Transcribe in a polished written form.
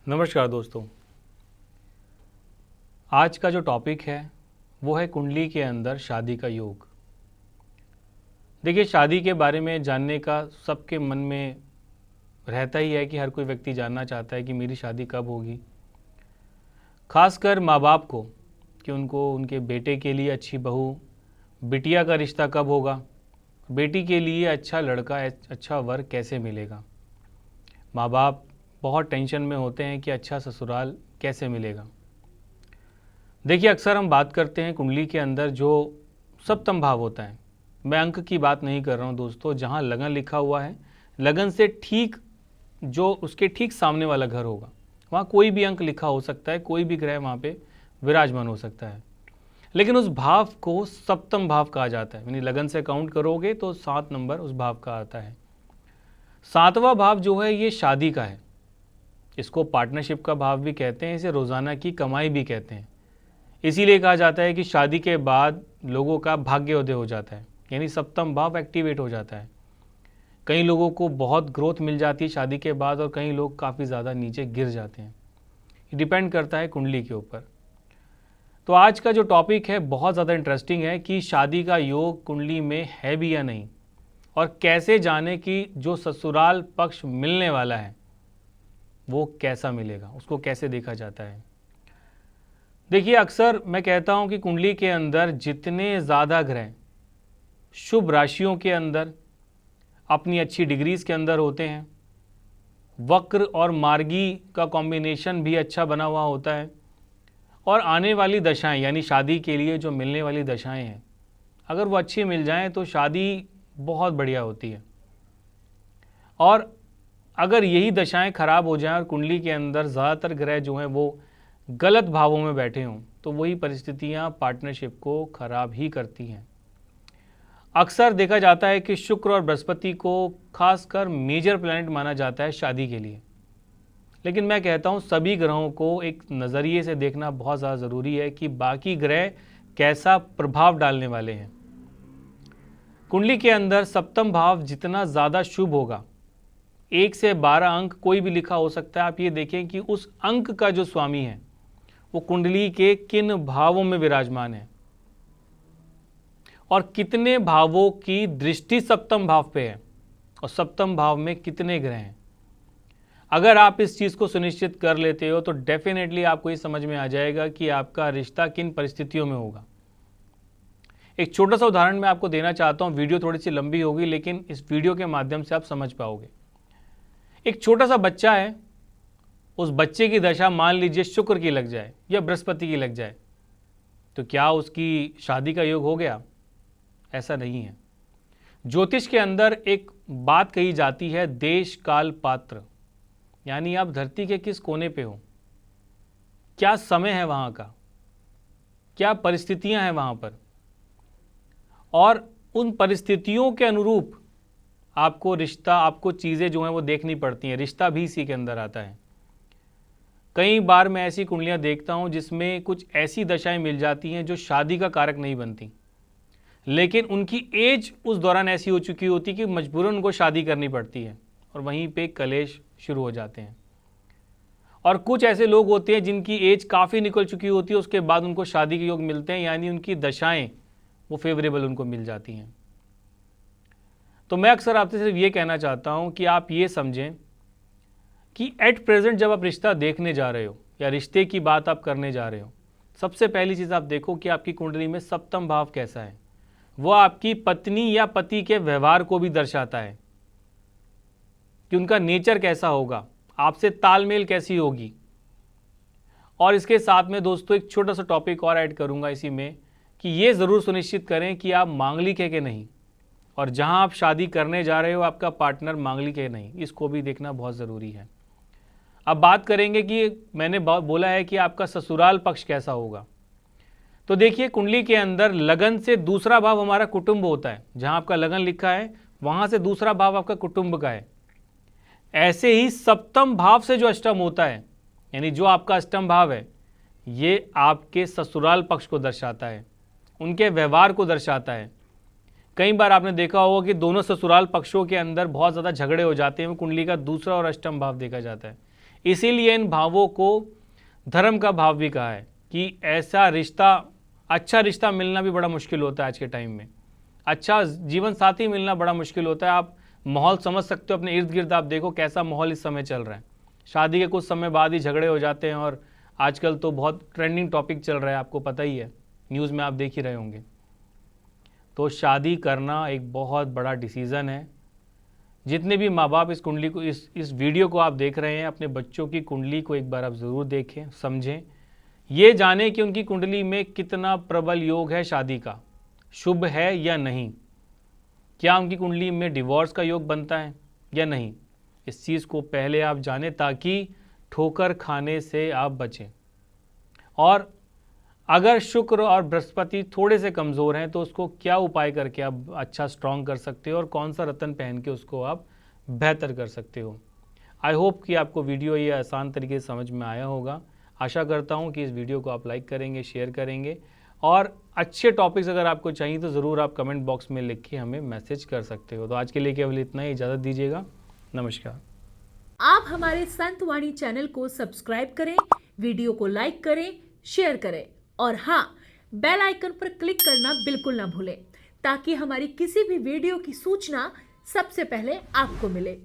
नमस्कार दोस्तों। आज का जो टॉपिक है वो है कुंडली के अंदर शादी का योग। देखिए, शादी के बारे में जानने का सबके मन में रहता ही है कि हर कोई व्यक्ति जानना चाहता है कि मेरी शादी कब होगी। खासकर माँ बाप को कि उनको उनके बेटे के लिए अच्छी बहू, बिटिया का रिश्ता कब होगा, बेटी के लिए अच्छा लड़का, अच्छा वर कैसे मिलेगा। माँ बाप बहुत टेंशन में होते हैं कि अच्छा ससुराल कैसे मिलेगा। देखिए, अक्सर हम बात करते हैं कुंडली के अंदर जो सप्तम भाव होता है। मैं अंक की बात नहीं कर रहा हूँ दोस्तों। जहाँ लगन लिखा हुआ है, लगन से ठीक जो उसके ठीक सामने वाला घर होगा, वहाँ कोई भी अंक लिखा हो सकता है, कोई भी ग्रह वहाँ पे विराजमान हो सकता है। लेकिन उस भाव को सप्तम भाव कहा जाता है। यानी लगन से काउंट करोगे तो 7 नंबर उस भाव का आता है। 7वां भाव जो है ये शादी का है। इसको पार्टनरशिप का भाव भी कहते हैं, इसे रोज़ाना की कमाई भी कहते हैं। इसीलिए कहा जाता है कि शादी के बाद लोगों का भाग्योदय हो जाता है, यानी सप्तम भाव एक्टिवेट हो जाता है। कई लोगों को बहुत ग्रोथ मिल जाती है शादी के बाद और कई लोग काफ़ी ज़्यादा नीचे गिर जाते हैं। ये डिपेंड करता है कुंडली के ऊपर। तो आज का जो टॉपिक है बहुत ज़्यादा इंटरेस्टिंग है कि शादी का योग कुंडली में है भी या नहीं, और कैसे जाने कि जो ससुराल पक्ष मिलने वाला है वो कैसा मिलेगा, उसको कैसे देखा जाता है। देखिए, अक्सर मैं कहता हूं कि कुंडली के अंदर जितने ज़्यादा ग्रह शुभ राशियों के अंदर अपनी अच्छी डिग्रीज के अंदर होते हैं, वक्र और मार्गी का कॉम्बिनेशन भी अच्छा बना हुआ होता है, और आने वाली दशाएं यानी शादी के लिए जो मिलने वाली दशाएं हैं, अगर वो अच्छी मिल जाएं तो शादी बहुत बढ़िया होती है। और अगर यही दशाएं खराब हो जाएं और कुंडली के अंदर ज़्यादातर ग्रह जो हैं वो गलत भावों में बैठे हों, तो वही परिस्थितियां पार्टनरशिप को खराब ही करती हैं। अक्सर देखा जाता है कि शुक्र और बृहस्पति को खासकर मेजर प्लैनेट माना जाता है शादी के लिए। लेकिन मैं कहता हूं सभी ग्रहों को एक नज़रिए से देखना बहुत ज़्यादा ज़रूरी है कि बाकी ग्रह कैसा प्रभाव डालने वाले हैं। कुंडली के अंदर सप्तम भाव जितना ज़्यादा शुभ होगा, 1 से 12 अंक कोई भी लिखा हो सकता है। आप ये देखें कि उस अंक का जो स्वामी है वो कुंडली के किन भावों में विराजमान है और कितने भावों की दृष्टि सप्तम भाव पे है और सप्तम भाव में कितने ग्रह हैं। अगर आप इस चीज़ को सुनिश्चित कर लेते हो तो डेफिनेटली आपको ये समझ में आ जाएगा कि आपका रिश्ता किन परिस्थितियों में होगा। एक छोटा सा उदाहरण मैं आपको देना चाहता हूँ। वीडियो थोड़ी सी लंबी होगी लेकिन इस वीडियो के माध्यम से आप समझ पाओगे। एक छोटा सा बच्चा है, उस बच्चे की दशा मान लीजिए शुक्र की लग जाए या बृहस्पति की लग जाए, तो क्या उसकी शादी का योग हो गया? ऐसा नहीं है। ज्योतिष के अंदर एक बात कही जाती है, देश काल पात्र, यानी आप धरती के किस कोने पे हो, क्या समय है वहां का, क्या परिस्थितियां हैं वहां पर, और उन परिस्थितियों के अनुरूप आपको रिश्ता, आपको चीज़ें जो हैं वो देखनी पड़ती हैं। रिश्ता भी इसी के अंदर आता है। कई बार मैं ऐसी कुंडलियां देखता हूं जिसमें कुछ ऐसी दशाएं मिल जाती हैं जो शादी का कारक नहीं बनती, लेकिन उनकी एज उस दौरान ऐसी हो चुकी होती कि मजबूरन उनको शादी करनी पड़ती है और वहीं पे कलेश शुरू हो जाते हैं। और कुछ ऐसे लोग होते हैं जिनकी एज काफ़ी निकल चुकी होती है, उसके बाद उनको शादी के योग मिलते हैं, यानी उनकी दशाएं वो फेवरेबल उनको मिल जाती हैं। तो मैं अक्सर आपसे सिर्फ ये कहना चाहता हूँ कि आप ये समझें कि एट प्रेजेंट जब आप रिश्ता देखने जा रहे हो या रिश्ते की बात आप करने जा रहे हो, सबसे पहली चीज़ आप देखो कि आपकी कुंडली में सप्तम भाव कैसा है। वो आपकी पत्नी या पति के व्यवहार को भी दर्शाता है कि उनका नेचर कैसा होगा, आपसे तालमेल कैसी होगी। और इसके साथ में दोस्तों एक छोटा सा टॉपिक और ऐड करूंगा इसी में कि ये ज़रूर सुनिश्चित करें कि आप मांगलिक है कि नहीं, और जहां आप शादी करने जा रहे हो आपका पार्टनर मांगलिक है नहीं, इसको भी देखना बहुत ज़रूरी है। अब बात करेंगे कि मैंने बोला है कि आपका ससुराल पक्ष कैसा होगा। तो देखिए, कुंडली के अंदर लगन से दूसरा भाव हमारा कुटुंब होता है। जहां आपका लगन लिखा है वहां से दूसरा भाव आपका कुटुंब का है। ऐसे ही सप्तम भाव से जो अष्टम होता है, यानी जो आपका अष्टम भाव है, ये आपके ससुराल पक्ष को दर्शाता है, उनके व्यवहार को दर्शाता है। कई बार आपने देखा होगा कि दोनों ससुराल पक्षों के अंदर बहुत ज़्यादा झगड़े हो जाते हैं, कुंडली का दूसरा और अष्टम भाव देखा जाता है। इसीलिए इन भावों को धर्म का भाव भी कहा है कि ऐसा रिश्ता, अच्छा रिश्ता मिलना भी बड़ा मुश्किल होता है आज के टाइम में। अच्छा जीवन साथी मिलना बड़ा मुश्किल होता है। आप माहौल समझ सकते हो, अपने इर्द गिर्द आप देखो कैसा माहौल इस समय चल रहा है। शादी के कुछ समय बाद ही झगड़े हो जाते हैं और आजकल तो बहुत ट्रेंडिंग टॉपिक चल रहा है, आपको पता ही है, न्यूज़ में आप देख ही रहे होंगे। तो शादी करना एक बहुत बड़ा डिसीज़न है। जितने भी माँ बाप इस कुंडली को इस वीडियो को आप देख रहे हैं, अपने बच्चों की कुंडली को एक बार आप ज़रूर देखें, समझें, ये जानें कि उनकी कुंडली में कितना प्रबल योग है शादी का, शुभ है या नहीं, क्या उनकी कुंडली में डिवोर्स का योग बनता है या नहीं। इस चीज़ को पहले आप जानें ताकि ठोकर खाने से आप बचें। और अगर शुक्र और बृहस्पति थोड़े से कमज़ोर हैं तो उसको क्या उपाय करके आप अच्छा स्ट्रॉन्ग कर सकते हो और कौन सा रत्न पहन के उसको आप बेहतर कर सकते हो। आई होप कि आपको वीडियो ये आसान तरीके से समझ में आया होगा। आशा करता हूँ कि इस वीडियो को आप लाइक करेंगे, शेयर करेंगे, और अच्छे टॉपिक्स अगर आपको चाहिए तो ज़रूर आप कमेंट बॉक्स में लिख के हमें मैसेज कर सकते हो। तो आज के लिए केवल इतना ही, इजाज़त दीजिएगा, नमस्कार। आप हमारे संतवाणी चैनल को सब्सक्राइब करें, वीडियो को लाइक करें, शेयर करें और हाँ, बेल आइकन पर क्लिक करना बिल्कुल ना भूलें ताकि हमारी किसी भी वीडियो की सूचना सबसे पहले आपको मिले।